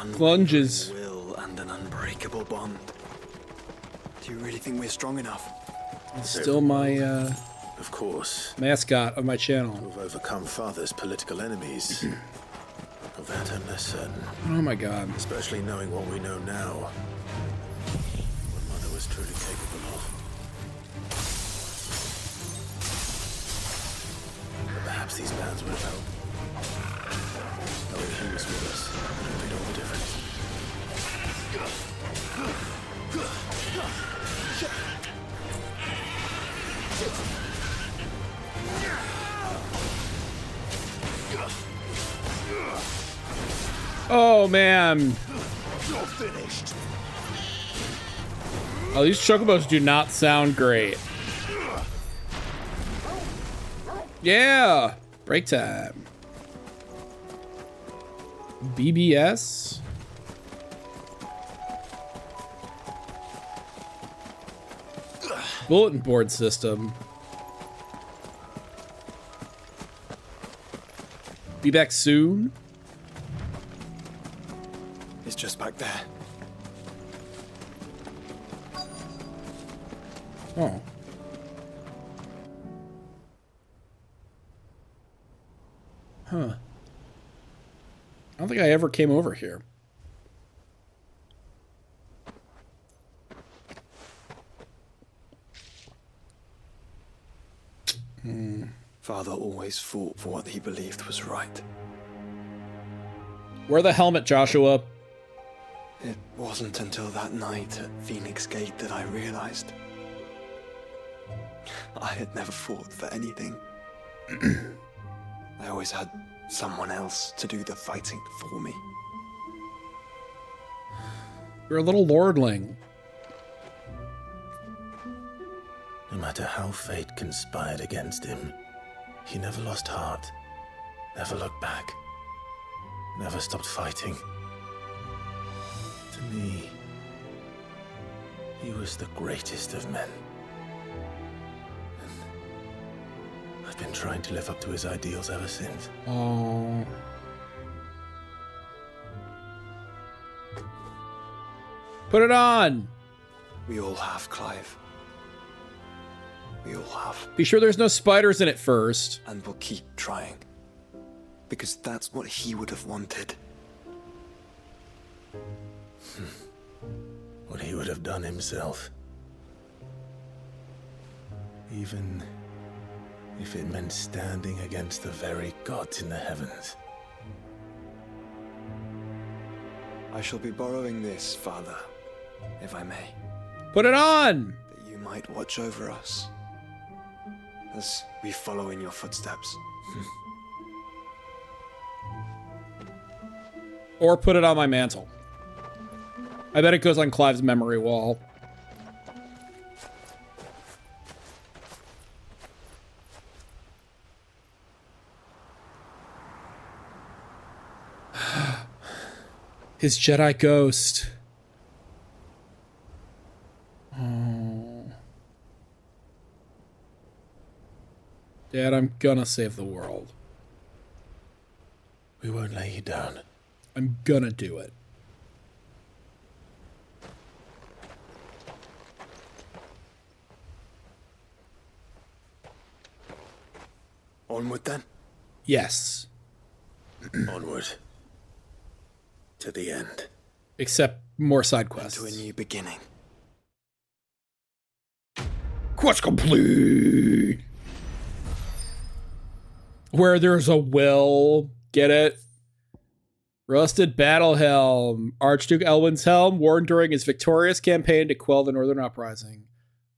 Lunges. Will and an unbreakable bond. Do you really think we're strong enough? It's still my Of course. mascot of my channel. We've overcome Father's political enemies. Of that I'm less certain. Oh my god. Especially knowing what we know now. What Mother was truly capable of. But perhaps these bands would have helped. Knowing he was with us would have made all the difference. Oh man. You're finished. Oh, these chocobos do not sound great. Yeah. Break time. BBS. Bulletin board system. Be back soon. It's just back there. Oh. Huh. I don't think I ever came over here. Father always fought for what he believed was right. Wear the helmet, Joshua. It wasn't until that night at Phoenix Gate that I realized I had never fought for anything. I always had someone else to do the fighting for me. You're a little lordling. No matter how fate conspired against him, he never lost heart, never looked back, never stopped fighting. To me, he was the greatest of men. And I've been trying to live up to his ideals ever since. Oh. Put it on. We all have, Clive. We all have. Be sure there's no spiders in it first. And we'll keep trying. Because that's what he would have wanted. What he would have done himself. Even if it meant standing against the very gods in the heavens. I shall be borrowing this, Father, if I may. Put it on. That you might watch over us. As we follow in your footsteps. Or put it on my mantle. I bet it goes on Clive's memory wall. His Jedi ghost. Oh. Dad, I'm gonna save the world. We won't lay you down. I'm gonna do it. Onward then? Yes. Onward. To the end. Except more side quests. To a new beginning. Quest complete! Where there's a will. Get it? Rusted battle helm. Archduke Elwin's helm worn during his victorious campaign to quell the Northern Uprising.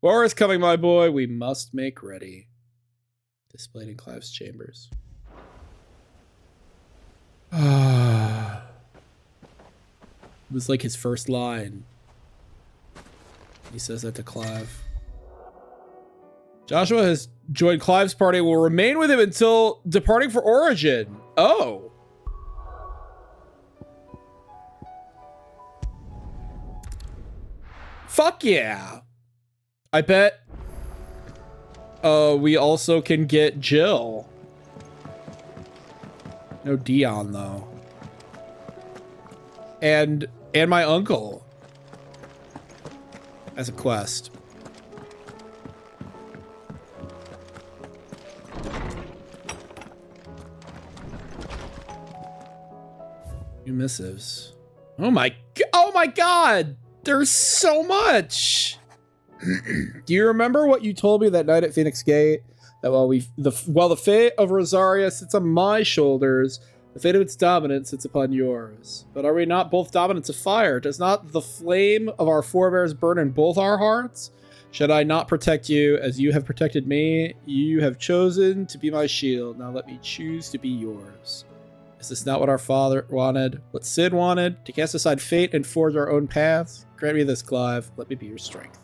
War is coming, my boy. We must make ready. Displayed in Clive's chambers. It was like his first line. He says that to Clive. Joshua has joined Clive's party and will remain with him until departing for Origin. Oh. Fuck yeah. I bet we also can get Jill. No Dion, though. and my uncle as a quest. New missives. Oh my god! There's so much! Do you remember what you told me that night at Phoenix Gate? That while the fate of Rosaria sits on my shoulders, the fate of its dominant sits upon yours. But are we not both dominants of fire? Does not the flame of our forebears burn in both our hearts? Should I not protect you as you have protected me? You have chosen to be my shield. Now let me choose to be yours. Is this not what our father wanted? What Sid wanted? To cast aside fate and forge our own paths? Grant me this, Clive. Let me be your strength.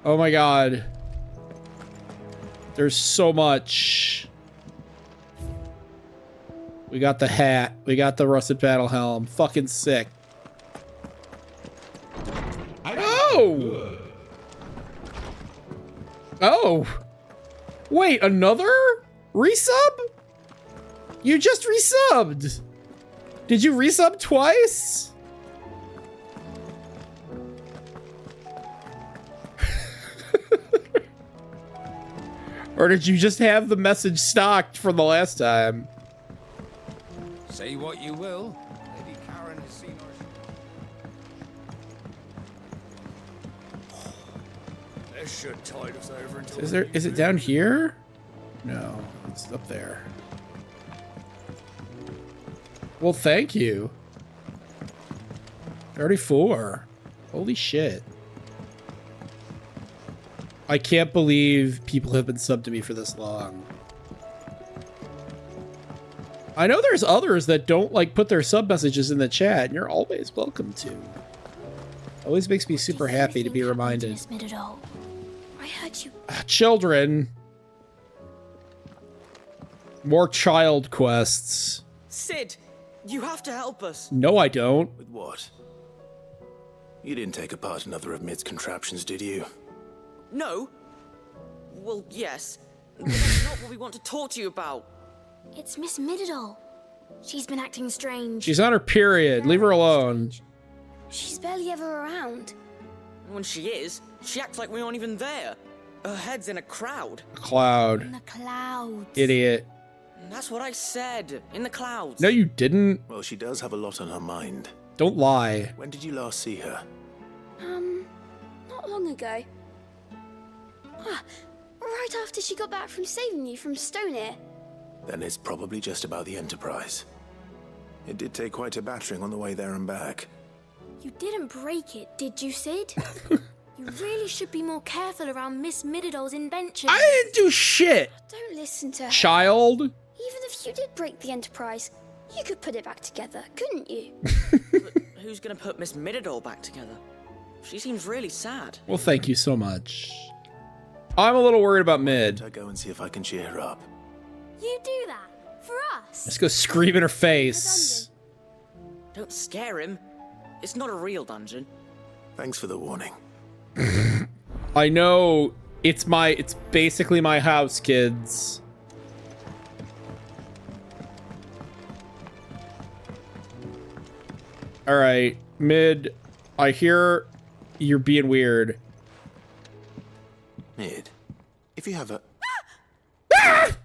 Oh my god. There's so much. We got the hat. We got the rusted battle helm. Fucking sick. Oh! Oh! Wait, another resub? You just resubbed! Did you resub twice? Or did you just have the message stocked from the last time? Say what you will. Lady Karen has seen our... This should tide us over until... Is it down here? No, it's up there. Well, thank you. 34. Holy shit. I can't believe people have been subbed to me for this long. I know there's others that don't like put their sub messages in the chat, and you're always welcome to. Always makes me super happy to be reminded. I heard you. Children. More child quests. Sid, you have to help us. No, I don't. With what? You didn't take apart another of Mid's contraptions, did you? No. Well, yes. But that's not what we want to talk to you about. It's Miss Mididol. She's been acting strange. She's on her period. Leave her alone. She's barely ever around. And when she is, she acts like we aren't even there. Her head's in a crowd. Cloud. In the clouds. Idiot. That's what I said. In the clouds. No, you didn't. Well, she does have a lot on her mind. Don't lie. When did you last see her? Not long ago. Right after she got back from saving you from Stonehenge. Then it's probably just about the Enterprise. It did take quite a battering on the way there and back. You didn't break it, did you, Sid? You really should be more careful around Miss Mididol's inventions. I didn't do shit. Don't listen to her. Child. Even if you did break the Enterprise, you could put it back together, couldn't you? But who's gonna put Miss Mididol back together? She seems really sad. Well, thank you so much. I'm a little worried about Mid. I'll go and see if I can cheer her up. You do that? For us? Let's go scream in her face. Don't scare him. It's not a real dungeon. Thanks for the warning. I know it's basically my house, kids. All right, Mid, I hear you're being weird. Mid, if you have a... That's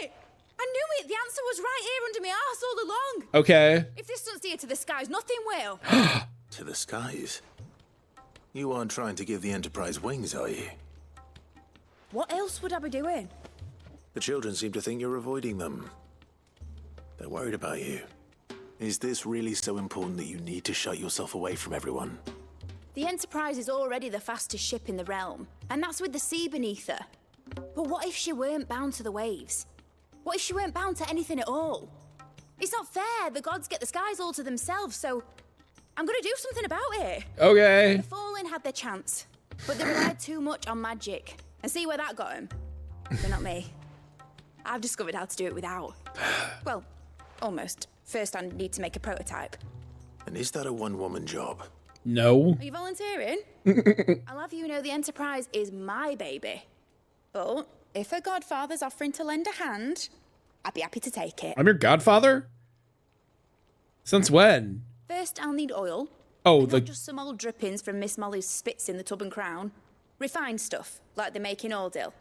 it! I knew it! The answer was right here under my arse all along! Okay. If this doesn't steer to the skies, nothing will! To the skies? You aren't trying to give the Enterprise wings, are you? What else would I be doing? The children seem to think you're avoiding them. They're worried about you. Is this really so important that you need to shut yourself away from everyone? The Enterprise is already the fastest ship in the realm, and that's with the sea beneath her. But what if she weren't bound to the waves? What if she weren't bound to anything at all? It's not fair. The gods get the skies all to themselves, so I'm gonna do something about it. Okay. The Fallen had their chance, but they relied too much on magic. And see where that got them? But not me. I've discovered how to do it without. Well, almost. First, I need to make a prototype. And is that a one-woman job? No. Are you volunteering? I'll have you know the Enterprise is my baby. But if her godfather's offering to lend a hand, I'd be happy to take it. I'm your godfather? Since when? First, I'll need oil. Oh, Not just some old drippings from Miss Molly's spits in the Tub and Crown. Refined stuff, like they make in Ordill.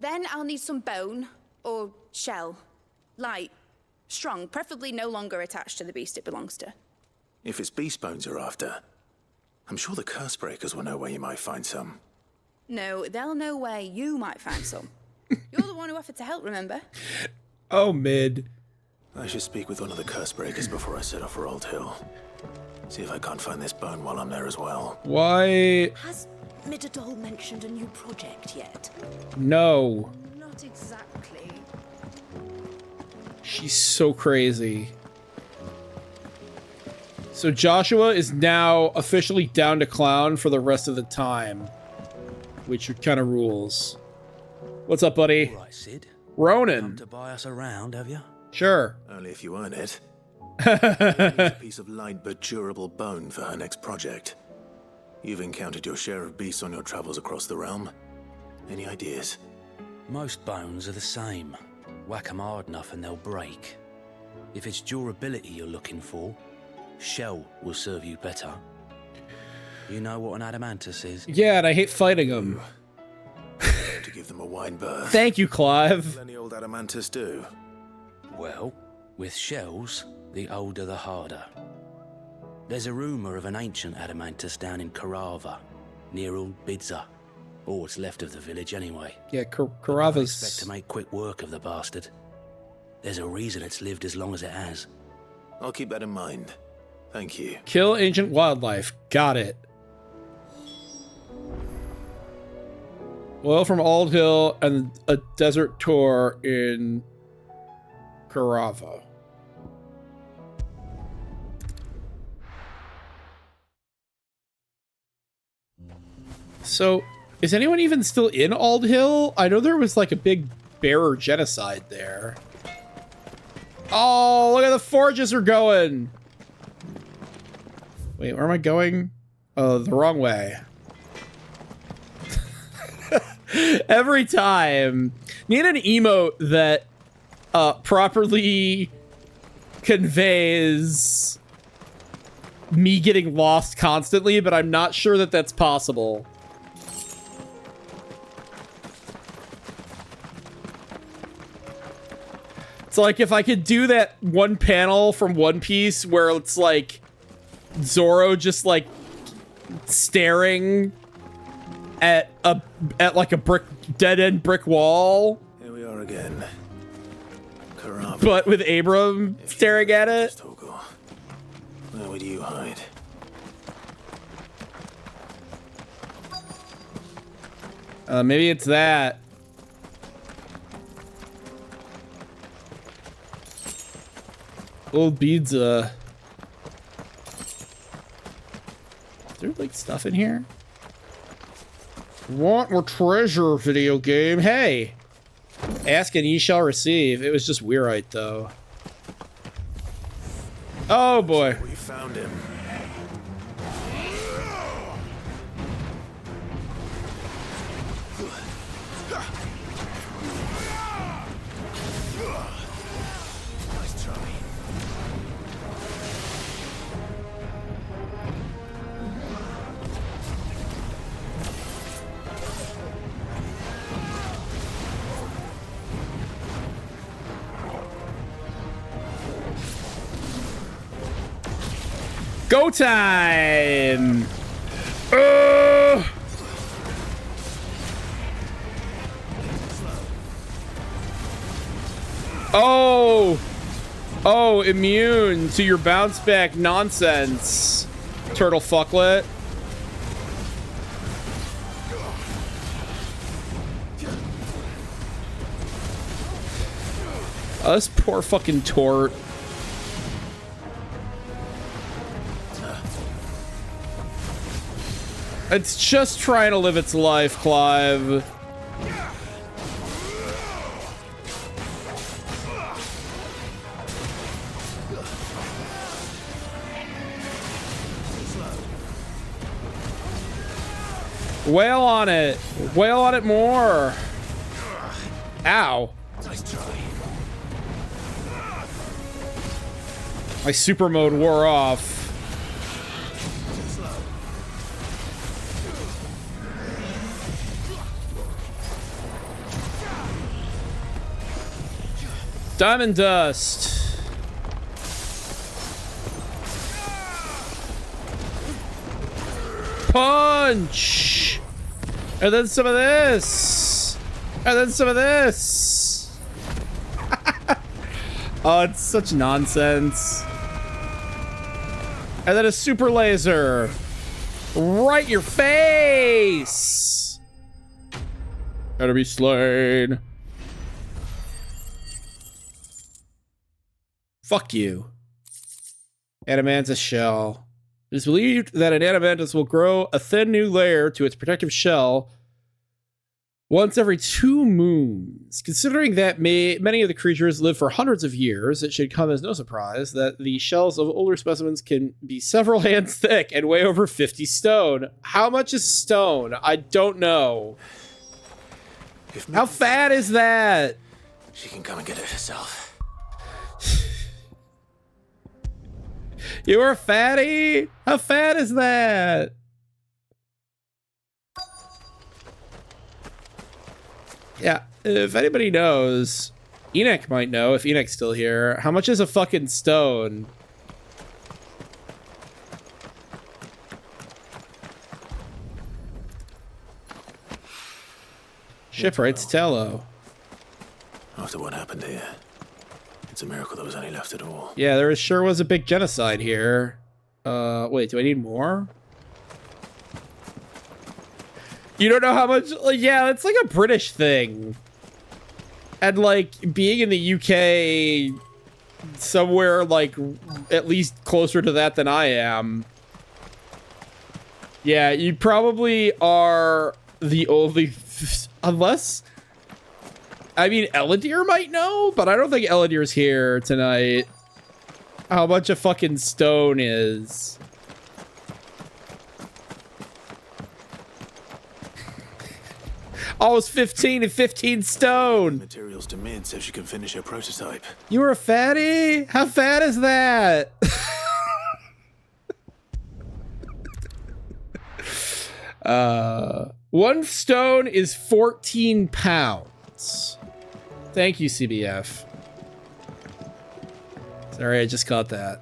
Then I'll need some bone, or shell. Light, strong, preferably no longer attached to the beast it belongs to. If it's beast bones you're after, I'm sure the curse breakers will know where you might find some. No, they'll know where you might find some. You're the one who offered to help, remember? Oh, mid. I should speak with one of the curse breakers before I set off for Old Hill. See if I can't find this bone while I'm there as well. Why? Has Midadol mentioned a new project yet? No. Not exactly. She's so crazy. So Joshua is now officially down to clown for the rest of the time, which kind of rules. What's up, buddy? All right, Sid. Ronan. Come to buy us around, have you? Sure. Only if you earn it. She needs a piece of light but durable bone for her next project. You've encountered your share of beasts on your travels across the realm. Any ideas? Most bones are the same. Whack 'em hard enough and they'll break. If it's durability you're looking for, shell will serve you better. You know what an adamantus is? Yeah, and I hate fighting them. To give them a wide berth. Thank you, Clive. Will any old adamantus do? Well, with shells, the older the harder. There's a rumour of an ancient adamantus down in Carava, near Old Bidza. Or what's left of the village anyway. Yeah, I expect Carava's... to make quick work of the bastard. There's a reason it's lived as long as it has. I'll keep that in mind. Thank you. Kill ancient wildlife. Got it. Oil from Old Hill and a desert tour in Carava. So, is anyone even still in Old Hill? I know there was like a big bearer genocide there. Oh, look at the forges are going. Wait, where am I going? Oh, the wrong way. Every time. Need an emote that properly conveys me getting lost constantly, but I'm not sure that that's possible. It's like if I could do that one panel from One Piece where it's like Zoro just like staring at like a dead-end brick wall. Here we are again. Carava. But with Abrahm staring at it. Toggle. Where would you hide? Maybe it's that. Old Bidza. Is there like stuff in here? Want more treasure, video game? Hey! Ask and ye shall receive. It was just Weirite, though. Oh boy. We found him. Nice try. Go time! Oh! Oh, immune to your bounce back nonsense, turtle fucklet. Oh, this poor fucking tort. It's just trying to live its life, Clive. Wail on it. Wail on it more. Ow. Nice try. My super mode wore off. Diamond dust. Punch. And then some of this. And then some of this. Oh, it's such nonsense. And then a super laser. Right in your face. Gotta be slain. Fuck you. Adamantus shell. It is believed that an adamantus will grow a thin new layer to its protective shell once every 2 moons. Considering that many of the creatures live for hundreds of years, it should come as no surprise that the shells of older specimens can be several hands thick and weigh over 50 stone. How much is stone? I don't know. How fat is that? She can come and get it herself. You're a fatty? How fat is that? Yeah, if anybody knows, Enoch might know if Enoch's still here. How much is a fucking stone? Shipwrights Tello. After what happened here, it's a miracle there was any left at all. Yeah, there sure was a big genocide here. Wait, do I need more? You don't know how much? Like, yeah, it's like a British thing. And like being in the UK, somewhere like at least closer to that than I am. Yeah, you probably are the only, unless, I mean, Eladier might know, but I don't think Eladier's here tonight. How much a fucking stone is. Almost 15 and 15 stone. Materials to Mid so she can finish her prototype. You were a fatty? How fat is that? One stone is 14 pounds. Thank you, CBF. Sorry, I just caught that.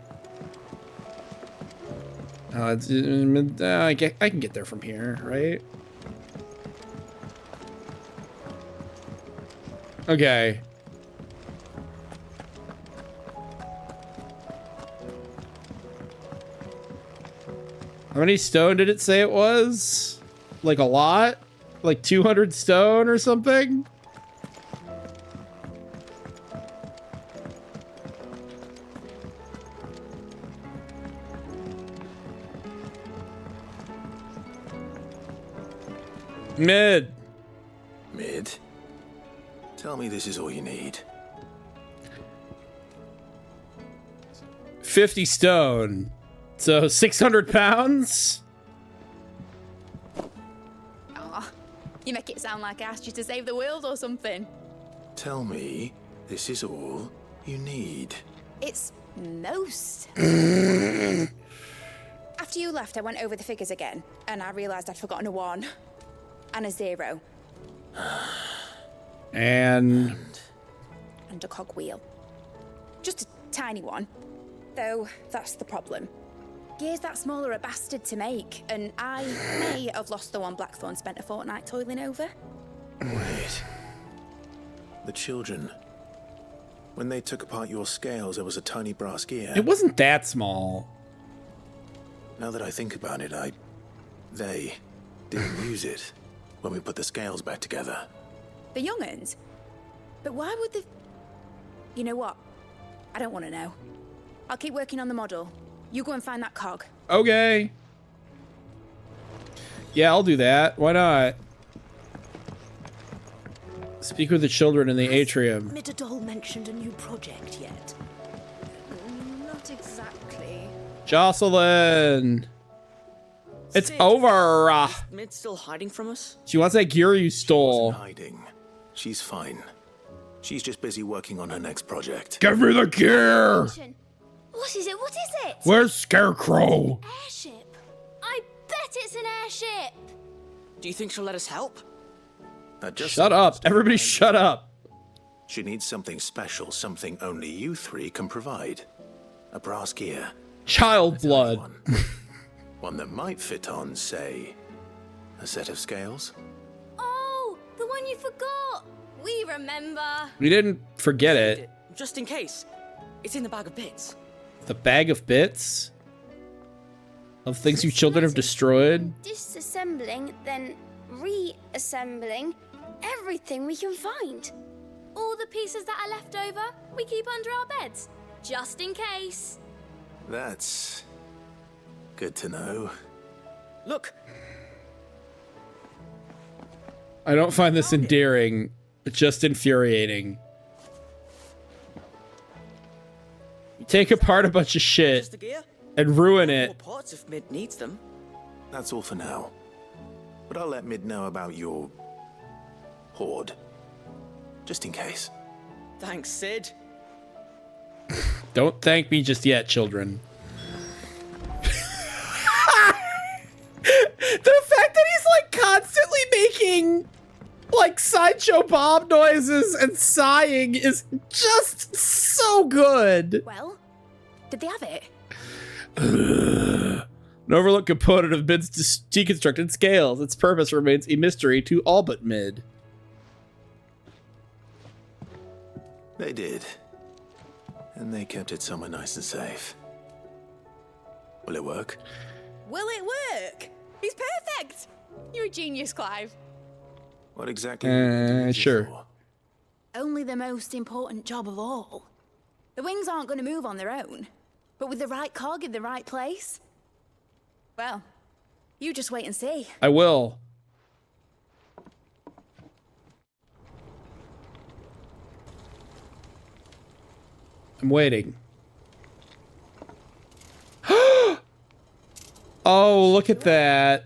I can get there from here, right? Okay. How many stone did it say it was? Like a lot? Like 200 stone or something? Mid. Mid? Tell me this is all you need. 50 stone. So 600 pounds? Aw, you make it sound like I asked you to save the world or something. Tell me this is all you need. It's most. After you left, I went over the figures again, and I realized I'd forgotten a 1 and a 0. And a cogwheel. Just a tiny one. Though, that's the problem. Gears that small are a bastard to make, and I may have lost the one Blackthorn spent a fortnight toiling over. Wait. The children. When they took apart your scales, there was a tiny brass gear. it wasn't that small. Now that I think about it, they didn't use it when we put the scales back together. The young'uns? But why would the... You know what? I don't want to know. I'll keep working on the model. You go and find that cog. Okay. Yeah, I'll do that. Why not? Speak with the children in the atrium. Midadol mentioned a new project yet? Not exactly. Jocelyn! It's Sid, over! Is Mid still hiding from us? She wants that gear you stole. Wasn't hiding. She's fine. She's just busy working on her next project. Give me the gear! What What is it? What is it? Where's Scarecrow? Airship. I bet it's an airship. Do you think she'll let us help? That just Shut up. Everybody shut up. She needs something special, something only you three can provide. A brass gear. Child blood. One that might fit on, say, a set of scales. Oh, the one you forgot. We remember. We didn't forget it. Just in case. It's in the bag of bits. The bag of bits? Of things you children have destroyed? Disassembling, then reassembling everything we can find. All the pieces that are left over, we keep under our beds, just in case. That's good to know. Look, I don't find this endearing, just infuriating. You take apart a bunch of shit just the gear. and ruin More it. parts if Mid needs them. That's all for now. But I'll let Mid know about your hoard. Just in case. Thanks, Sid. Don't thank me just yet, children. The fact that he's like constantly making like Sideshow Bob noises and sighing is just so good. Well, did they have it? An overlooked component of Mid's deconstructed scales. Its purpose remains a mystery to all but Mid. They did. And they kept it somewhere nice and safe. Will it work? Will it work? He's perfect. You're a genius, Clive. What exactly do you use it sure. for? Only the most important job of all. The wings aren't going to move on their own. But with the right cog in the right place? Well, you just wait and see. I will. I'm waiting. Oh, look at that.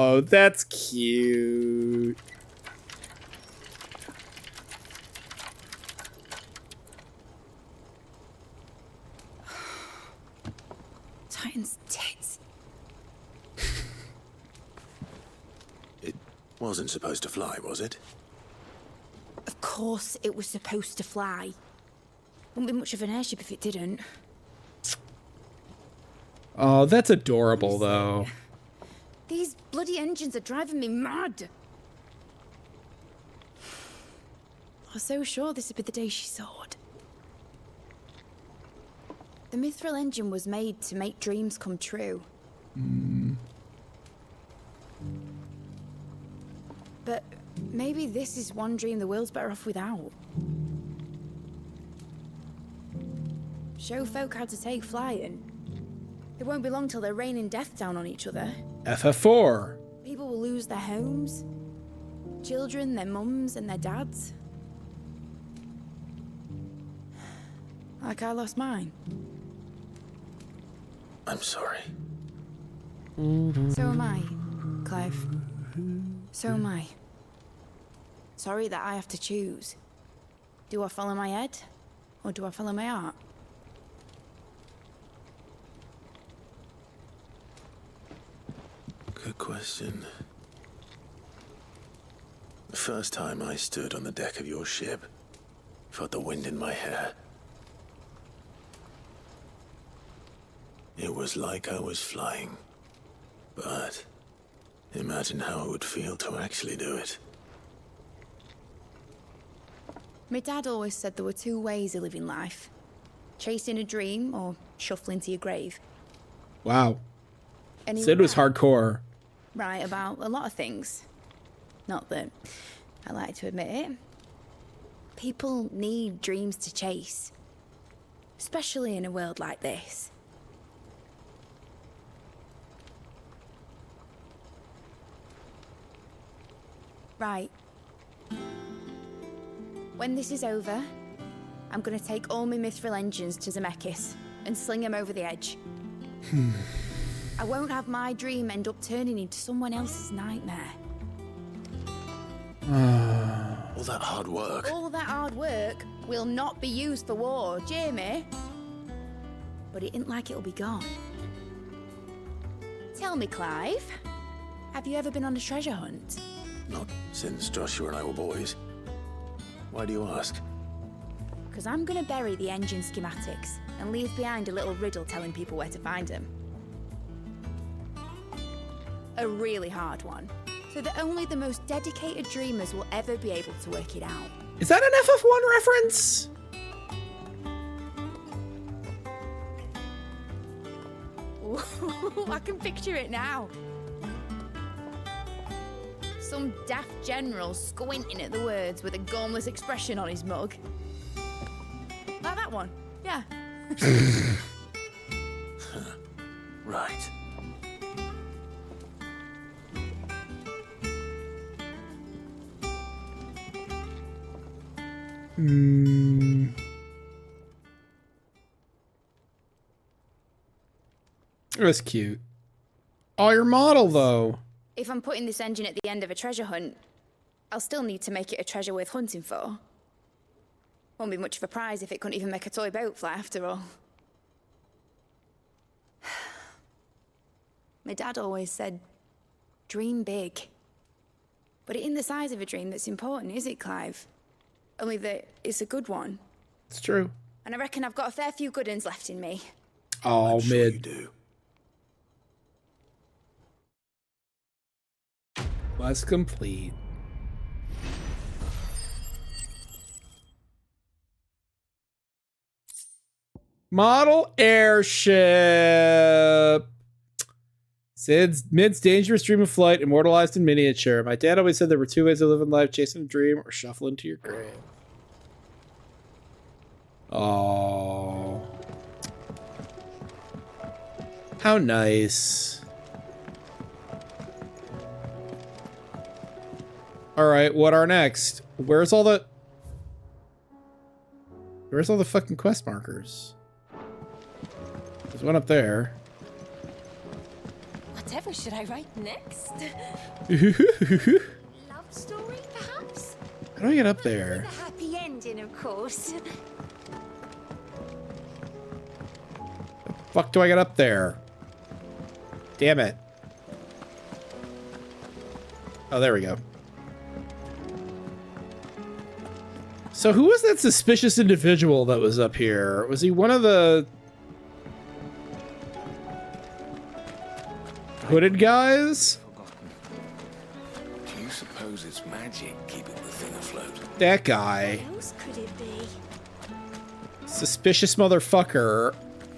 Oh, that's cute. Titan's tits. It wasn't supposed to fly, was it? Of course it was supposed to fly. Wouldn't be much of an airship if it didn't. Oh, that's adorable, though. These bloody engines are driving me mad. I was so sure this would be the day she soared. The mithril engine was made to make dreams come true. But maybe this is one dream the world's better off without. Show folk how to take flying. It won't be long till they're raining death down on each other. FF4. People will lose their homes. Children, their mums, and their dads. Like I lost mine. I'm sorry. So am I, Clive. So am I. Sorry that I have to choose. Do I follow my head? Or do I follow my heart? Good question. The first time I stood on the deck of your ship, felt the wind in my hair. It was like I was flying. But imagine how it would feel to actually do it. My dad always said there were two ways of living life. Chasing a dream or shuffling to your grave. Wow. And he Sid was right. hardcore. Right about a lot of things. Not that I like to admit it. People need dreams to chase. Especially in a world like this. Right. When this is over, I'm gonna take all my mithril engines to Zemeckis and sling him over the edge. I won't have my dream end up turning into someone else's nightmare. All that hard work. All that hard work will not be used for war, Jamie. But it ain't like it'll be gone. Tell me, Clive, have you ever been on a treasure hunt? Not since Joshua and I were boys. Why do you ask? Because I'm going to bury the engine schematics and leave behind a little riddle telling people where to find them. A really hard one, so that only the most dedicated dreamers will ever be able to work it out. Is that an FF1 reference? Ooh, I can picture it now. Some daft general squinting at the words with a gormless expression on his mug. Like that one, yeah. Right. It was cute. Oh, your model, though. If I'm putting this engine at the end of a treasure hunt, I'll still need to make it a treasure worth hunting for. Won't be much of a prize if it couldn't even make a toy boat fly after all. My dad always said, dream big. But it ain't the size of a dream that's important, is it, Clive? Only that it's a good one. It's true. And I reckon I've got a fair few good uns left in me. Oh, I'm sure mid. you do. Quest complete. Model airship. Mid's dangerous dream of flight, immortalized in miniature. My dad always said there were two ways to live in life: chasing a dream or shuffle into your grave. Oh, how nice. All right, what are next? Where's all the fucking quest markers? There's one up there. Whatever should I write next? Love story, perhaps? How do I get up there? The happy ending, of course. Fuck do I get up there? Damn it. Oh, there we go. So who was that suspicious individual that was up here? Was he one of the hooded guys? Do you suppose it's magic keeping the thing afloat? That guy. What else could it be? Suspicious motherfucker.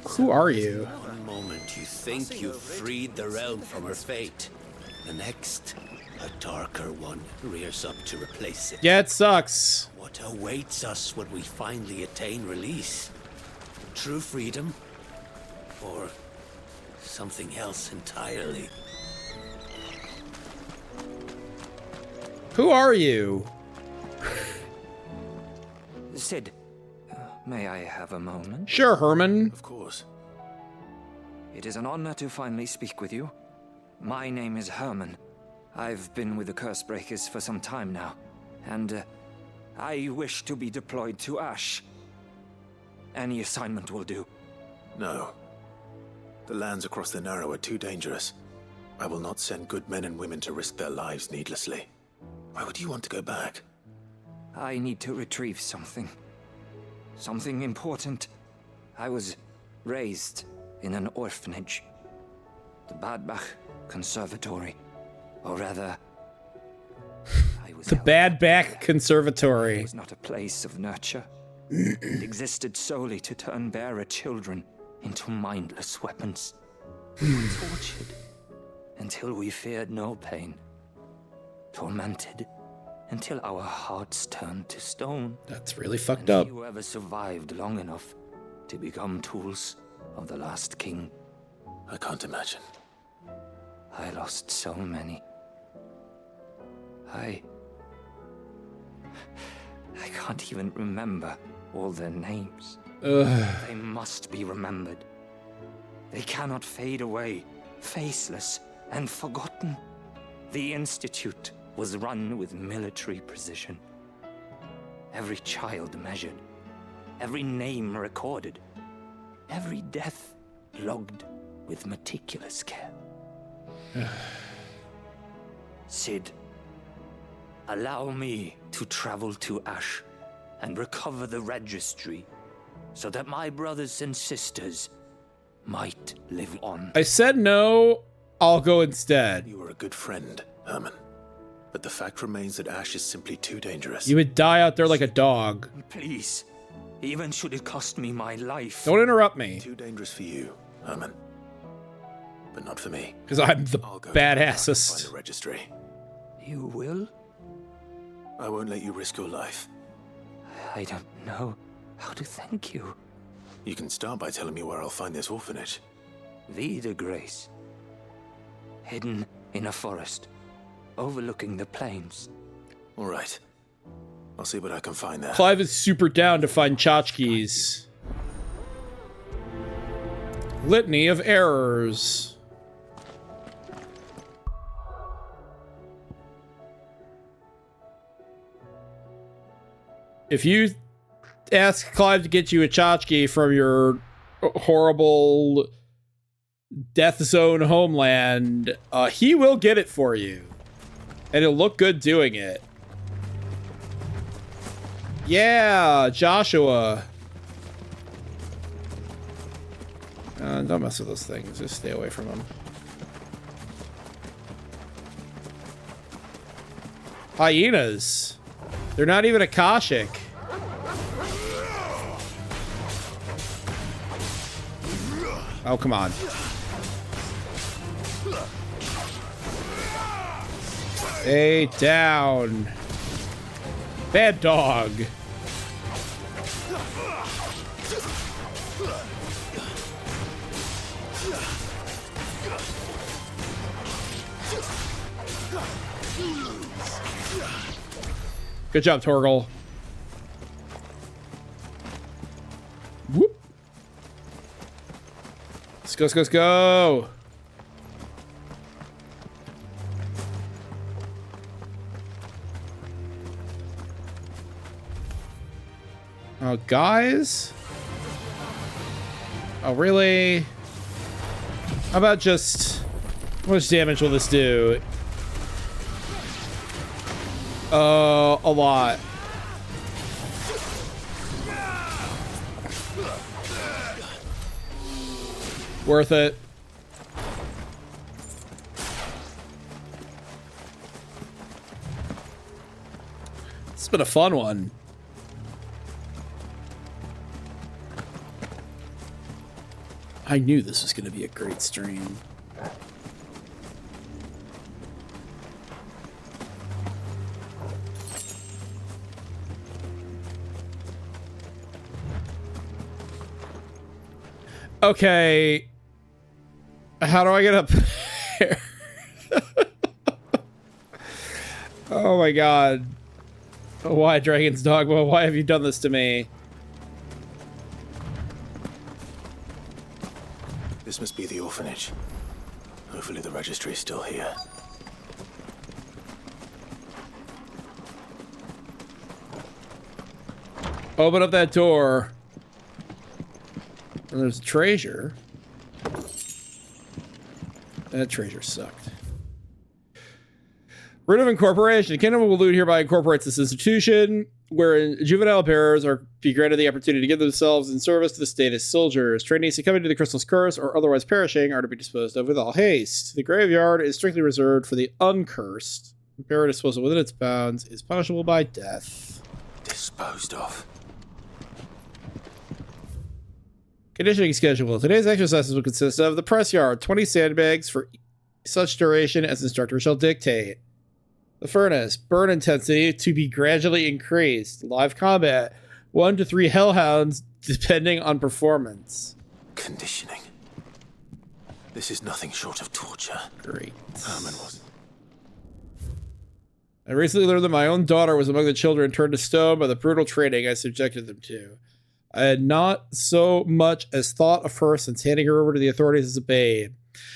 Who are you? One moment you think you've freed the realm from her fate. The next, a darker one rears up to replace it. Yeah, it sucks. What awaits us when we finally attain release? True freedom? Or something else entirely? Who are you? Sid, may I have a moment? Sure, Herman. Of course. It is an honor to finally speak with you. My name is Herman. I've been with the Cursebreakers for some time now, and I wish to be deployed to Ash. Any assignment will do. No. The lands across the Narrow are too dangerous. I will not send good men and women to risk their lives needlessly. Why would you want to go back? I need to retrieve something. Something important. I was raised in an orphanage. The Badbach Conservatory. Or rather, I was The Bad Back Conservatory. It was not a place of nurture. It existed solely to turn bearer children into mindless weapons. We were tortured until we feared no pain. Tormented until our hearts turned to stone. That's really fucked And up. whoever survived long enough to become tools of the last king. I can't imagine. I lost so many. I can't even remember all their names. Ugh. They must be remembered. They cannot fade away faceless, and forgotten. The Institute was run with military precision. Every child measured, every name recorded, every death logged with meticulous care. Sid, allow me to travel to Ash and recover the registry so that my brothers and sisters might live on. I said no, I'll go instead. You were a good friend, Herman. But the fact remains that Ash is simply too dangerous. You would die out there like a dog. Please, even should it cost me my life. Don't interrupt me. Too dangerous for you, Herman. But not for me. Because I'm the I'll go badassest. find the registry. You will? I won't let you risk your life. I don't know how to thank you. You can start by telling me where I'll find this orphanage. Vida Grace. Hidden in a forest, overlooking the plains. All right. I'll see what I can find there. Clive is super down to find tchotchkes. Litany of errors. If you ask Clive to get you a tchotchke from your horrible death zone homeland, he will get it for you. And he'll look good doing it. Yeah, Joshua. Don't mess with those things. Just stay away from them. Hyenas. They're not even Akashic. Oh, come on. Stay down. Bad dog. Good job, Torgal. Whoop. Let's go, let's go, let's go. Oh, guys? Oh, really? How about just... How much damage will this do? A lot. Worth it. It's been a fun one. I knew this was going to be a great stream. Okay. How do I get up there? Oh my god. Why, Dragon's Dogma? Why have you done this to me? This must be the orphanage. Hopefully the registry is still here. Open up that door. And there's a treasure. That treasure sucked. Writ of incorporation. The Kingdom of Waloed hereby incorporates this institution, wherein juvenile bearers are be granted the opportunity to give themselves in service to the state as soldiers. Trainees succumbing to the crystal's curse or otherwise perishing are to be disposed of with all haste. The graveyard is strictly reserved for the uncursed. Bearer disposal within its bounds is punishable by death. Disposed of. Conditioning schedule. Today's exercises will consist of the press yard, 20 sandbags for such duration as instructor shall dictate. The furnace, burn intensity to be gradually increased. Live combat, 1 to 3 hellhounds depending on performance. Conditioning. This is nothing short of torture. Great. Herman was. I recently learned that my own daughter was among the children turned to stone by the brutal training I subjected them to. I had not so much as thought of her since handing her over to the authorities as a babe.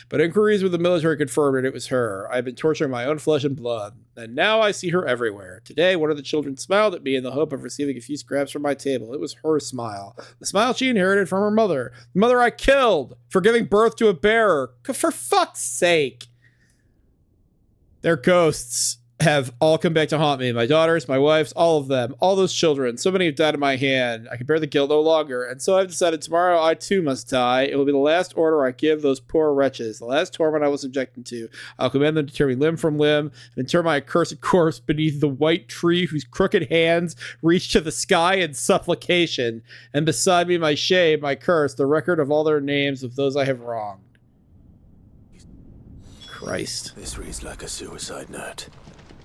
But inquiries with the military confirmed that it was her. I've been torturing my own flesh and blood, and now I see her everywhere. Today, one of the children smiled at me in the hope of receiving a few scraps from my table. It was her smile. The smile she inherited from her mother. The mother I killed for giving birth to a bearer. For fuck's sake. Their ghosts have all come back to haunt me. My daughters, my wives, all of them. All those children. So many have died in my hand. I can bear the guilt no longer. And so I've decided tomorrow I too must die. It will be the last order I give those poor wretches. The last torment I will subject them to. I'll command them to tear me limb from limb and inter my accursed corpse beneath the white tree whose crooked hands reach to the sky in supplication. And beside me my shame, my curse, the record of all their names of those I have wronged. Christ. This reads like a suicide note.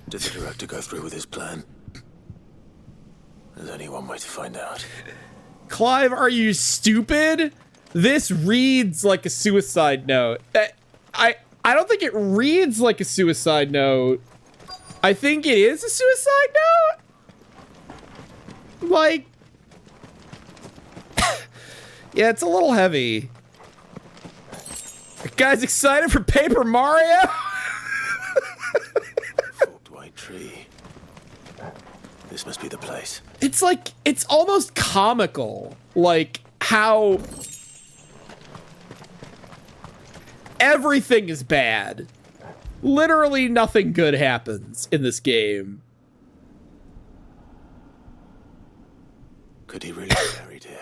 Did the director go through with his plan? There's only one way to find out. Clive, are you stupid? This reads like a suicide note. I don't think it reads like a suicide note. I think it is a suicide note. Like, yeah, it's a little heavy. Guys excited for Paper Mario? Tree. This must be the place. It's like, it's almost comical. Like, how everything is bad. Literally nothing good happens in this game. Could he really be buried here?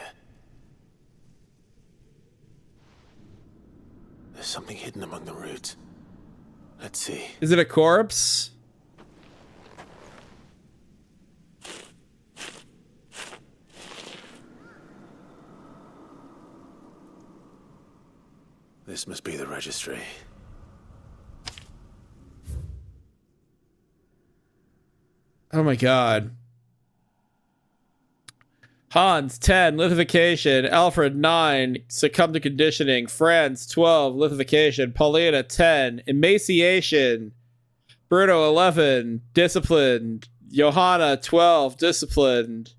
There's something hidden among the roots. Let's see. Is it a corpse? This must be the registry. Oh my god. Hans, 10, lithification. Alfred, 9, succumb to conditioning. Franz, 12, lithification. Paulina, 10, emaciation. Bruno, 11, disciplined. Johanna, 12, disciplined.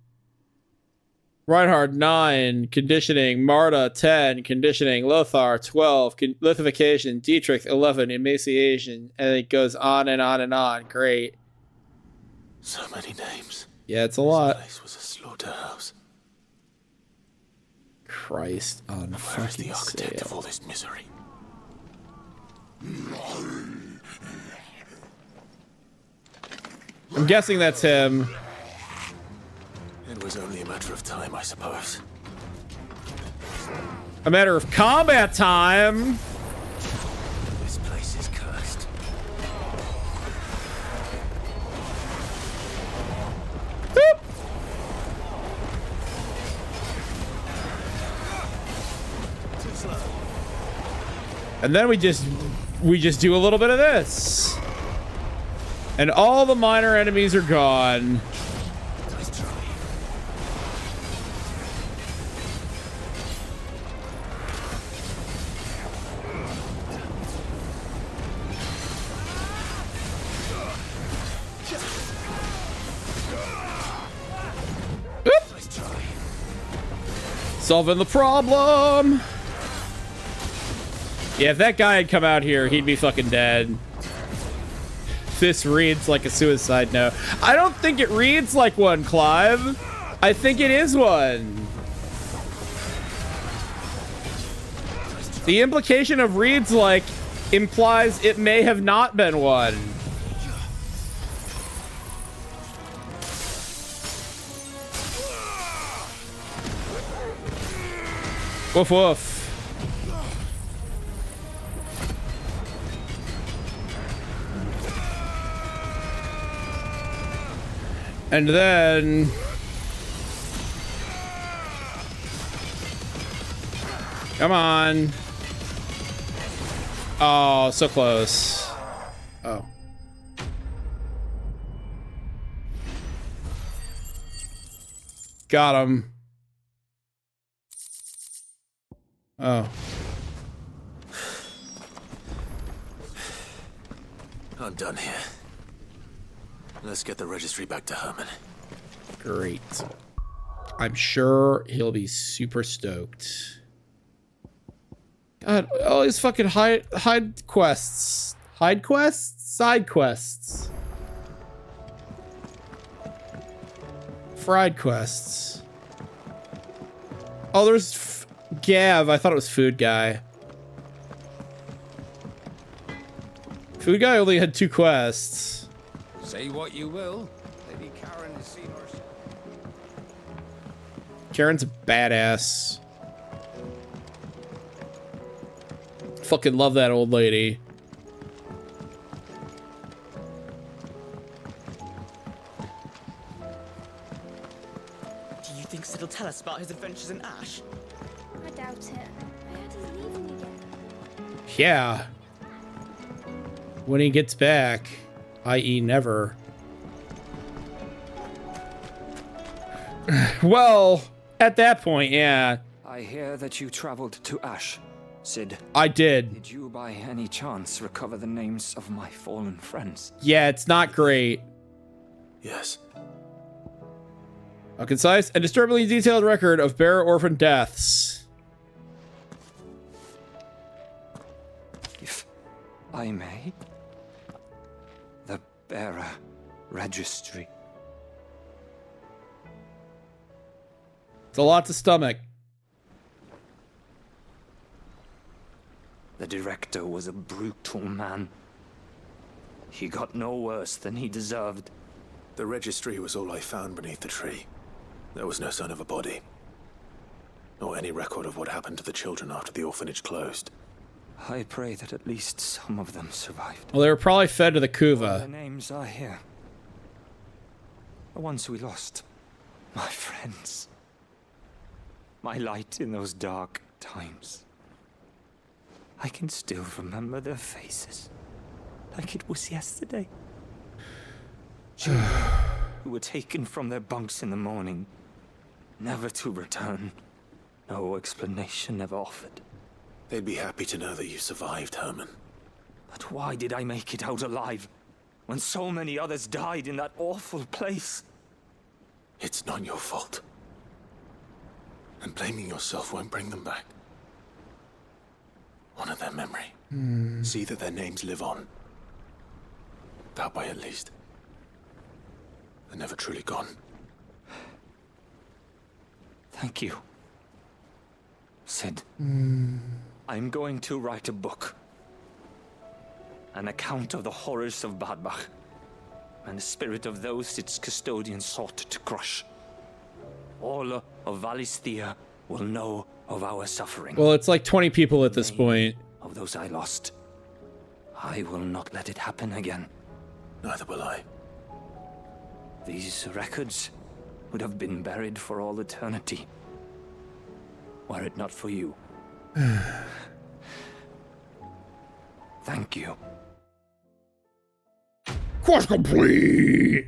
Reinhard, 9, conditioning. Marta, 10, conditioning. Lothar, 12, lithification. Dietrich, 11, emaciation. And it goes on and on and on. Great. So many names. Yeah, it's a lot. This place was a slaughterhouse. Christ on Where is the fucking architect sale. of all this misery? I'm guessing that's him. It was only a matter of time, I suppose. A matter of combat time. This place is cursed. Boop. And then we just do a little bit of this. And all the minor enemies are gone. Solving the problem. Yeah, if that guy had come out here, he'd be fucking dead. This reads like a suicide note. I don't think it reads like one, Clive. I think it is one. The implication of reads like implies it may have not been one. Woof woof. And then come on. Oh, so close. Oh. Got him. Oh. I'm done here. Let's get the registry back to Herman. Great. I'm sure he'll be super stoked. God, all these fucking hide quests. Hide quests? Side quests. Fried quests. Oh, there's Gav. I thought it was Food Guy. Food Guy only had 2 quests. Say what you will. Lady Karen has seen herself. Karen's a badass. Fucking love that old lady. Do you think Sid will tell us about his adventures in Ash? I doubt it. I heard he's leaving again. Yeah. When he gets back, i.e. never. Well, at that point, yeah. I hear that you traveled to Ash, Sid. I did. Did you by any chance recover the names of my fallen friends? Yeah, it's not great. Yes. A concise and disturbingly detailed record of bearer orphan deaths. If I may, the bearer registry. It's a lot to stomach. The director was a brutal man. He got no worse than he deserved. The registry was all I found beneath the tree. There was no sign of a body. Or any record of what happened to the children after the orphanage closed. I pray that at least some of them survived. Well, they were probably fed to the Their Kuva. names are here. The ones we lost. My friends. My light in those dark times. I can still remember their faces. Like it was yesterday. Children who were taken from their bunks in the morning. Never to return. No explanation ever offered. They'd be happy to know that you survived, Herman. But why did I make it out alive? When so many others died in that awful place? It's not your fault. And blaming yourself won't bring them back. Honor their memory. See that their names live on. That way, at least. They're never truly gone. Thank you, Sid. I'm going to write a book. An account of the horrors of Badbach and the spirit of those its custodians sought to crush. All of Valisthea will know of our suffering. Well, it's like 20 people at this point. Of those I lost. I will not let it happen again. Neither will I. These records would have been buried for all eternity. Were it not for you. Thank you. Quest complete!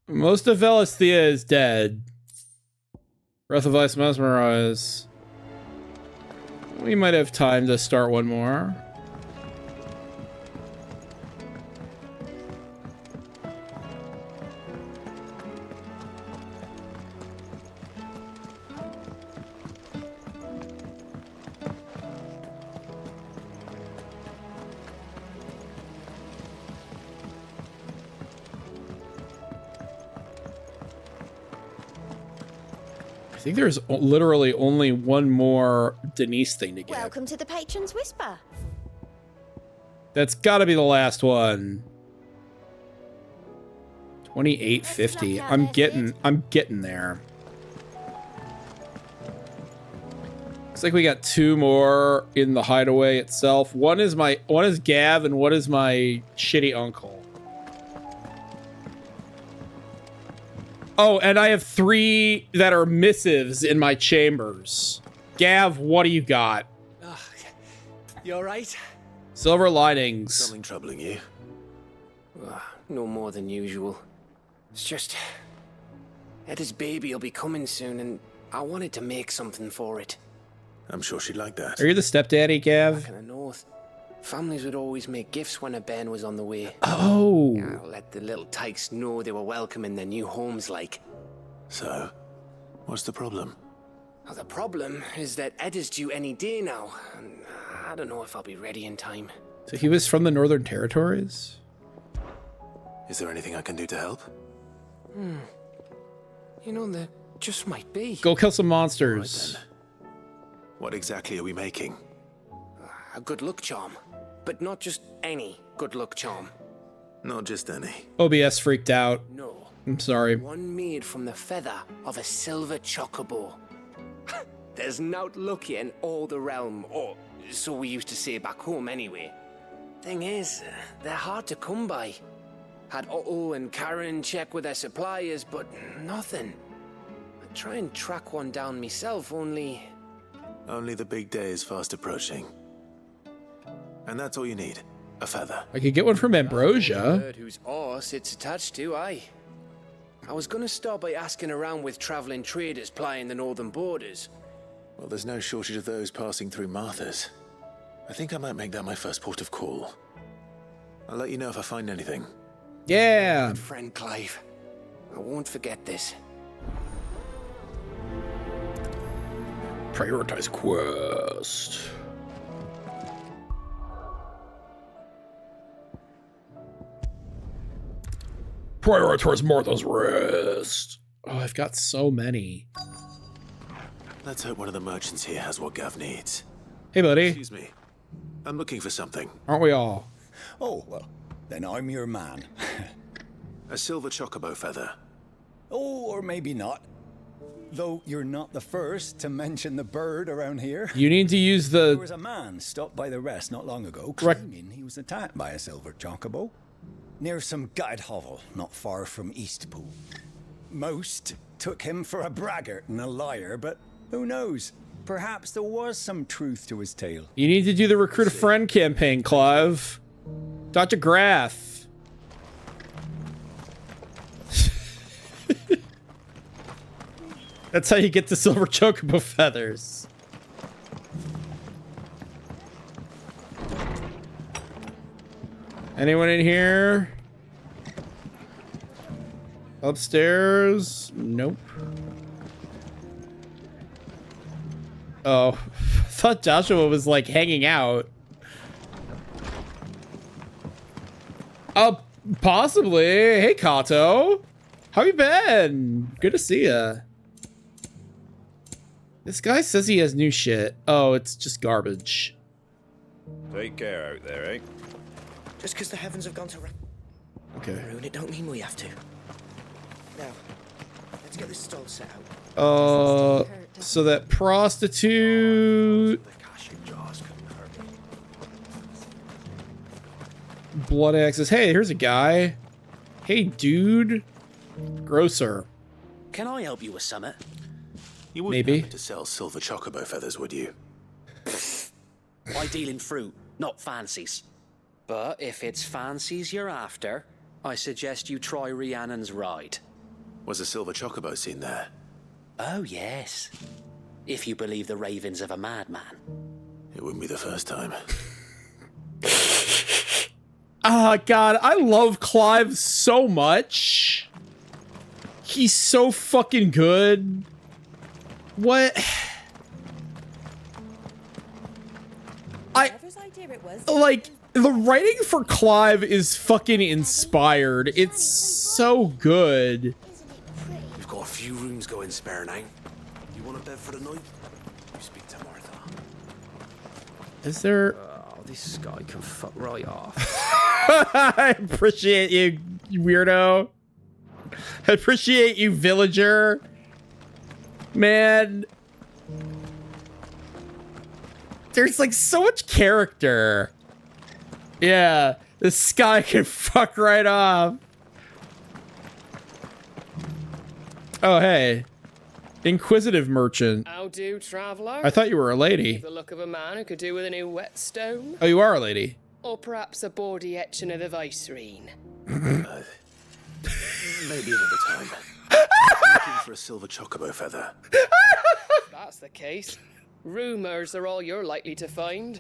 Most of Valisthea is dead. Breath of Ice Mesmerize. We might have time to start one more. I think there's literally only one more Denise thing to get. Welcome to the Patron's Whisper. That's gotta be the last one. 2850. I'm getting there. Looks like we got 2 more in the hideaway itself. One is Gav and one is my shitty uncle. Oh, and I have 3 that are missives in my chambers. Gav, what do you got? You alright? Silver linings. Something troubling you? No more than usual. It's just... Edda's baby will be coming soon, and I wanted to make something for it. I'm sure she'd like that. Are you the stepdaddy, Gav? Back in the north, families would always make gifts when a bairn was on the way. Oh. Let the little tykes know they were welcome in their new homes, like. So, what's the problem? Well, the problem is that Ed is due any day now, and I don't know if I'll be ready in time. So he was from the Northern Territories? Is there anything I can do to help? You know, there just might be. Go kill some monsters. Right, what exactly are we making? A good luck charm. But not just any good luck charm. Not just any. OBS freaked out. No. I'm sorry. One made from the feather of a silver chocobo. There's naught lucky in all the realm, or so we used to say back home anyway. Thing is, they're hard to come by. Had Otto and Karen check with their suppliers, but nothing. I try and track one down myself, only... Only the big day is fast approaching. And that's all you need, a feather. I could get one from Ambrosia. Bird whose horse it's attached to, aye. I was gonna start by asking around with traveling traders plying the northern borders. Well, there's no shortage of those passing through Martha's. I think I might make that my first port of call. I'll let you know if I find anything. Yeah. Good friend Clive. I won't forget this. Prioritize quest. Prioritize Martha's Rest. Oh, I've got so many. Let's hope one of the merchants here has what Gav needs. Hey, buddy. Excuse me. I'm looking for something. Aren't we all? Oh, well, then I'm your man. A silver chocobo feather. Oh, or maybe not. Though you're not the first to mention the bird around here. You need to use There the... was a man stopped by the rest not long ago claiming he was attacked by a silver chocobo near some guide hovel not far from Eastpool. Most took him for a braggart and a liar, but who knows? Perhaps there was some truth to his tale. You need to do the Recruit a Friend campaign, Clive. Dr. Graff. That's how you get the silver chocobo feathers. Anyone in here? Upstairs? Nope. Oh, I thought Joshua was like hanging out. Possibly. Hey, Kato. How you been? Good to see ya. This guy says he has new shit. Oh, it's just garbage. Take care out there, eh? Just because the heavens have gone to Okay. ruin, it don't mean we have to. Now, let's get this stall set out. So that prostitute... Blood axes. Hey, here's a guy. Hey, dude. Grocer. Can I help you with something? You wouldn't Maybe. happen to sell silver chocobo feathers, would you? I deal in fruit, not fancies. But if it's fancies you're after, I suggest you try Rhiannon's ride. Was a silver chocobo seen there? Oh, yes. If you believe the ravings of a madman. It wouldn't be the first time. Ah, God, I love Clive so much. He's so fucking good. What? Like, the writing for Clive is fucking inspired. It's so good. We've got a few rooms going spare now. You want a bed for the night? You speak to Martha. Is there... Oh, this guy can fuck right off. I appreciate you, you weirdo. I appreciate you, villager. Man. There's like so much character. Yeah, this guy can fuck right off. Oh, hey. Inquisitive merchant. How do, traveller? I thought you were a lady. The look of a man who could do with a new whetstone. Oh, you are a lady. Or perhaps a bawdy etching of the Vicerine. Maybe another time. I'm looking for a silver chocobo feather. If that's the case, rumors are all you're likely to find.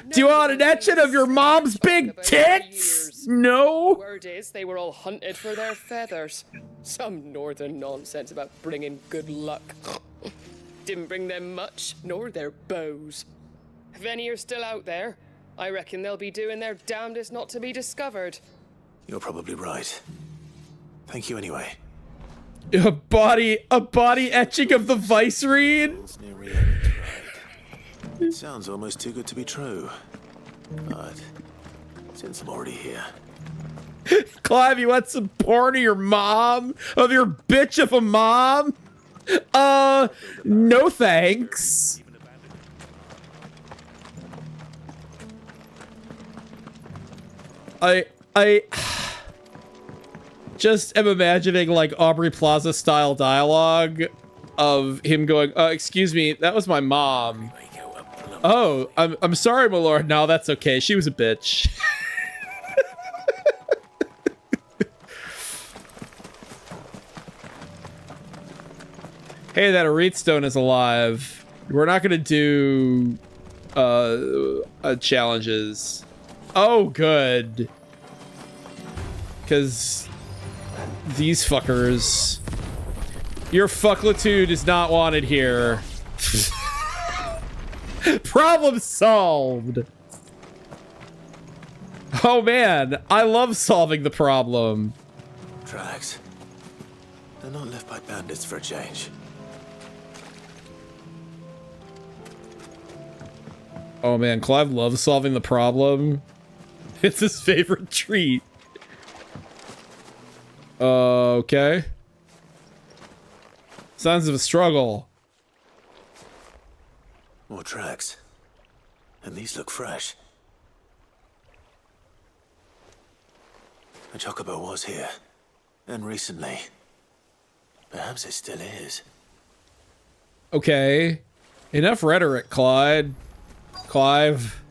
Do you want an etching of your mom's big tits? No. Word is they were all hunted for their feathers. Some northern nonsense about bringing good luck. Didn't bring them much, nor their bows. If any are still out there, I reckon they'll be doing their damnedest not to be discovered. You're probably right. Thank you anyway. A body etching of the Viceroy. It sounds almost too good to be true. But since I'm already here. Clive, you want some porn of your mom? Of your bitch of a mom? No thanks. I just am imagining like Aubrey Plaza style dialogue of him going, excuse me, that was my mom. Oh, I'm sorry, my lord. No, that's okay. She was a bitch. Hey, that Arethe Stone is alive. We're not gonna do challenges. Oh, good. Because these fuckers. Your fucklitude is not wanted here. Problem solved. Oh man, I love solving the problem. Tracks. They're not left by bandits for a change. Oh man, Clive loves solving the problem. It's his favorite treat. Okay. Signs of a struggle. More tracks. And these look fresh. A chocobo was here. And recently. Perhaps it still is. Okay. Enough rhetoric, Clive. Clive.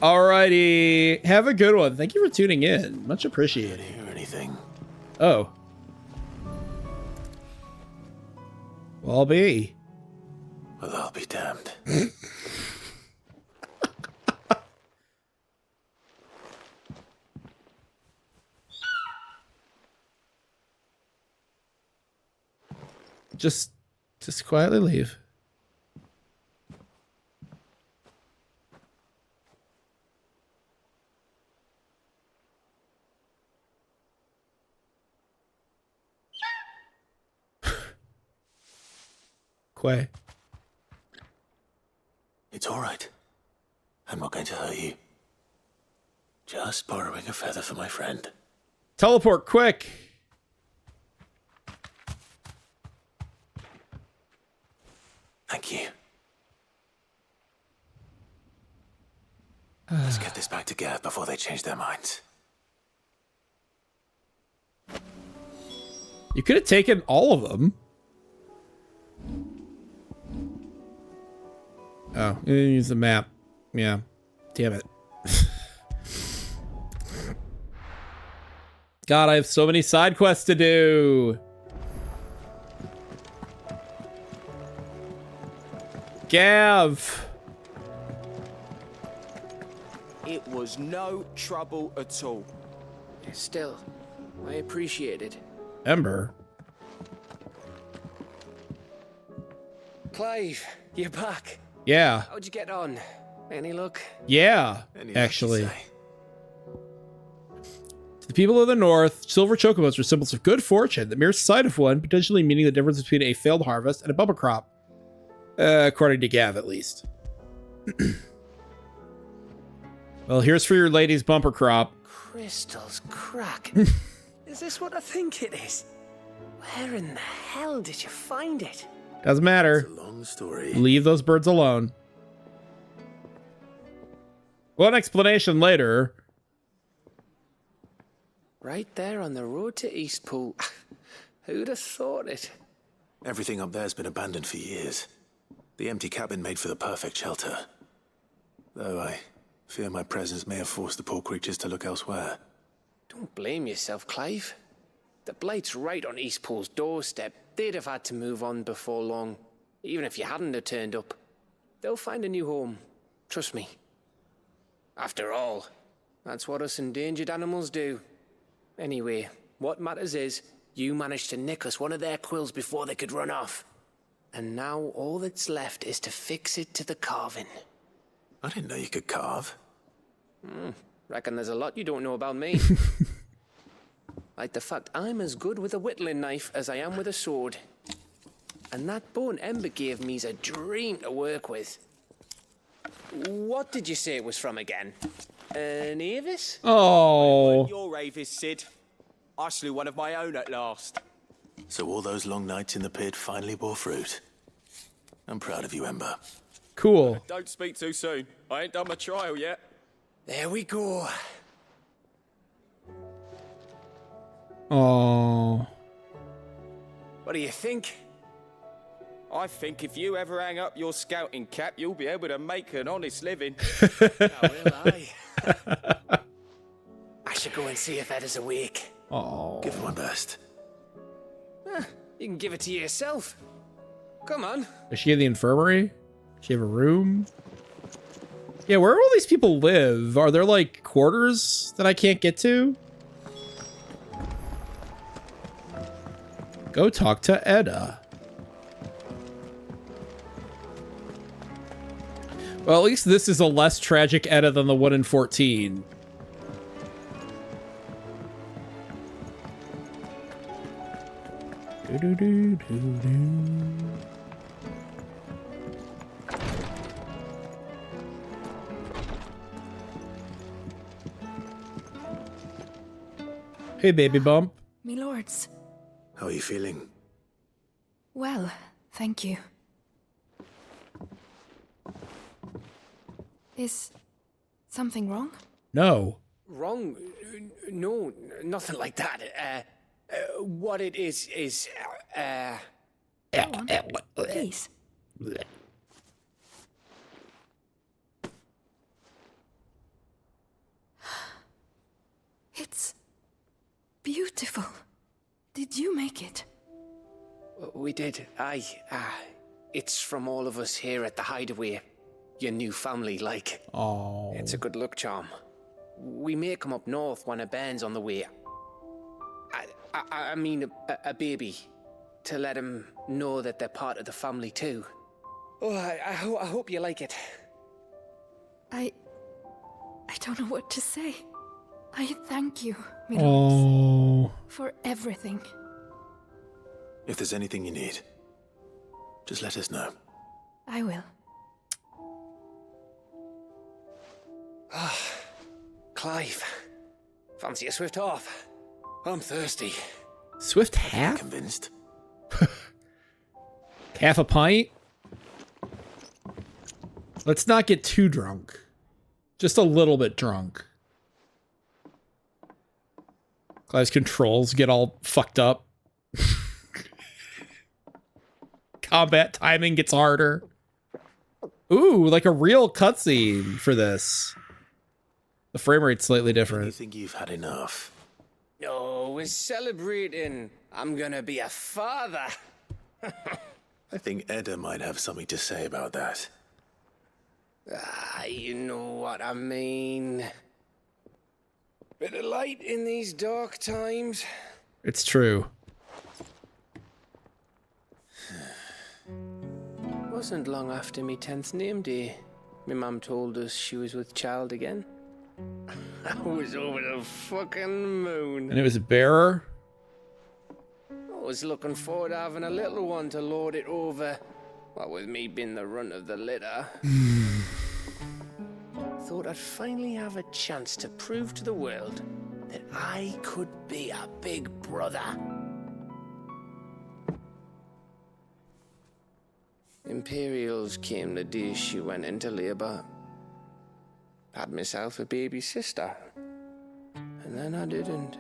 Alrighty. Have a good one. Thank you for tuning in. Much appreciated. Hear anything? Oh. Well, I'll be. Well, I'll be damned. Just quietly leave. Quay. It's all right. I'm not going to hurt you. Just borrowing a feather for my friend. Teleport quick. Thank you. Let's get this back to Gav before they change their minds. You could have taken all of them. Oh, you didn't use the map. Yeah. Damn it. God, I have so many side quests to do. Gav. It was no trouble at all. Still, I appreciate it. Ember. Clive, you're back. Yeah. How'd you get on? Any luck? Yeah, actually. To the people of the north, silver chocobos are symbols of good fortune. The mere sight of one, potentially meaning the difference between a failed harvest and a bumper crop. According to Gav, at least. Well, here's for your lady's bumper crop. Crystals crack. Is this what I think it is? Where in the hell did you find it? Doesn't matter. It's a long story. Leave those birds alone. One explanation later. Right there on the road to Eastpool. Who'd have thought it? Everything up there's been abandoned for years. The empty cabin made for the perfect shelter. Though I fear my presence may have forced the poor creatures to look elsewhere. Don't blame yourself, Clive. The Blight's right on Eastpool's doorstep. They'd have had to move on before long, even if you hadn't have turned up. They'll find a new home. Trust me. After all, that's what us endangered animals do. Anyway, what matters is, You managed to nick us one of their quills before they could run off. And now all that's left is to fix it to the carving. I didn't know you could carve. Reckon there's a lot you don't know about me. Like the fact I'm as good with a whittling knife as I am with a sword. And that bone Ember gave me's a dream to work with. What did you say it was from again? An Avis? Oh. Your Avis, Sid. I slew one of my own at last. So all those long nights in the pit finally bore fruit. I'm proud of you, Ember. Cool. Don't speak too soon. I ain't done my trial yet. There we go. Oh. What do you think? I think if you ever hang up your scouting cap, you'll be able to make an honest living. Will I? I should go and see if Ed is awake. Oh. Give it my best. You can give it to yourself. Come on. Is she in the infirmary? Does she have a room? Yeah, where do all these people live? Are there like quarters that I can't get to? Go talk to Edda. Well, at least this is a less tragic Edda than the one in 14. Hey, baby bump. Me lords. How are you feeling? Well, thank you. Is something wrong? No. Wrong? No, nothing like that. What it is... Go on. Please. It's beautiful. Did you make it? We did. It's from all of us here at the Hideaway. Your new family, like. Oh. It's a good luck charm. We may come up north when a band's on the way. I mean a baby. To let him know that they're part of the family too. Oh, I hope you like it. I don't know what to say. I thank you, my Oh. lords, for everything. If there's anything you need, just let us know. I will. Clive, fancy a swift half? I'm thirsty. Swift half? Convinced? Half a pint? Let's not get too drunk. Just a little bit drunk. Clive's controls get all fucked up. Combat timing gets harder. Ooh, like a real cutscene for this. The frame rate's slightly different. You think you've had enough? No, we're celebrating. I'm gonna be a father. I think Edda might have something to say about that. You know what I mean. Bit of light in these dark times. It's true. Wasn't long after me 10th name day. My mum told us she was with child again. I was over the fucking moon. And it was a bearer? I was looking forward to having a little one to lord it over. What with me being the runt of the litter. Thought I'd finally have a chance to prove to the world that I could be a big brother. Imperials came the day she went into labour. Had myself a baby sister. And then I didn't.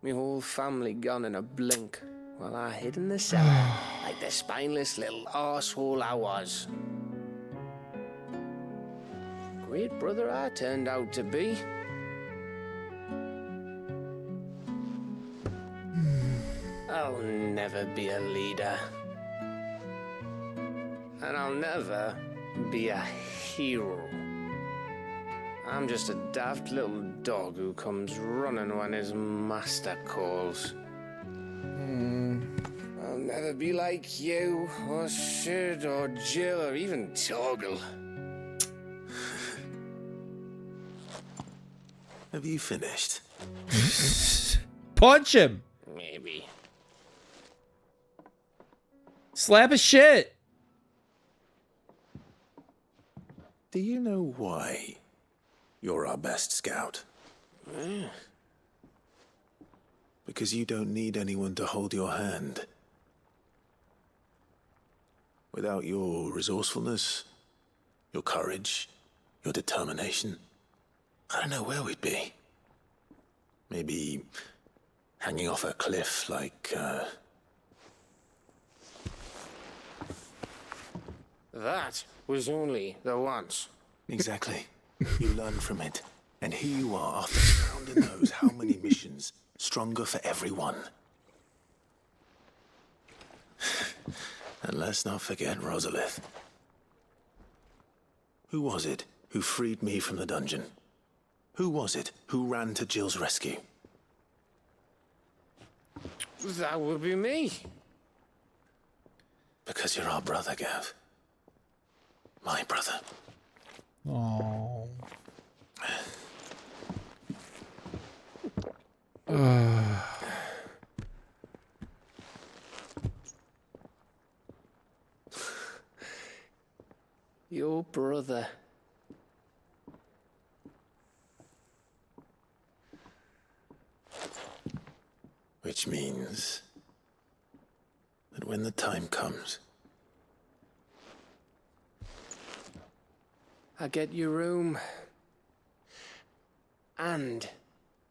Me whole family gone in a blink while I hid in the cellar like the spineless little arsehole I was. Great brother I turned out to be. I'll never be a leader. And I'll never be a hero. I'm just a daft little dog who comes running when his master calls. I'll never be like you, or Sid, or Jill, or even Torgal. Have you finished? Punch him. Maybe. Slap his shit. Do you know why you're our best scout? Because you don't need anyone to hold your hand. Without your resourcefulness, your courage, your determination, I don't know where we'd be. Maybe hanging off a cliff like, That was only the once. Exactly. You learn from it. And here you are, after Founder knows how many missions, stronger for everyone. And let's not forget Rosalith. Who was it who freed me from the dungeon? Who was it who ran to Jill's rescue? That would be me. Because you're our brother, Gav. My brother. Oh. Your brother. Which means that when the time comes, I get your room. And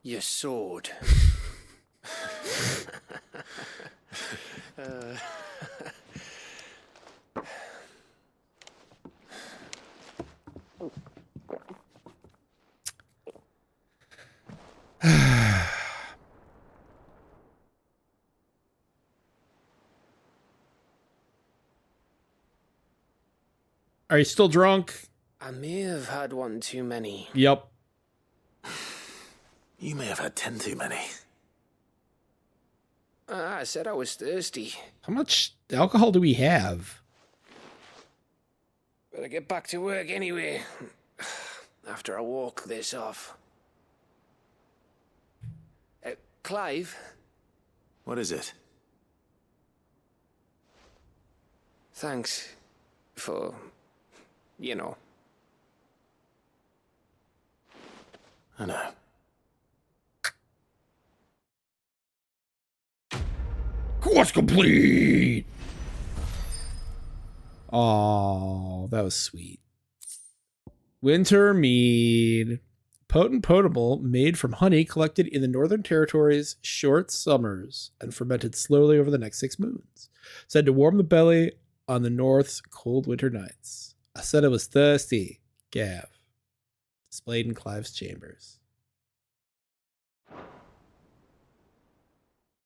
your sword. Are you still drunk? I may have had one too many. Yep. you may have had 10 too many. I said I was thirsty. How much alcohol do we have? Better get back to work anyway. After I walk this off. Clive? What is it? Thanks for, you know. I know. Course complete! Oh, that was sweet. Winter mead. Potent potable made from honey collected in the Northern Territory's short summers and fermented slowly over the next 6 moons. Said to warm the belly on the North's cold winter nights. I said I was thirsty. Gav. Displayed in Clive's chambers.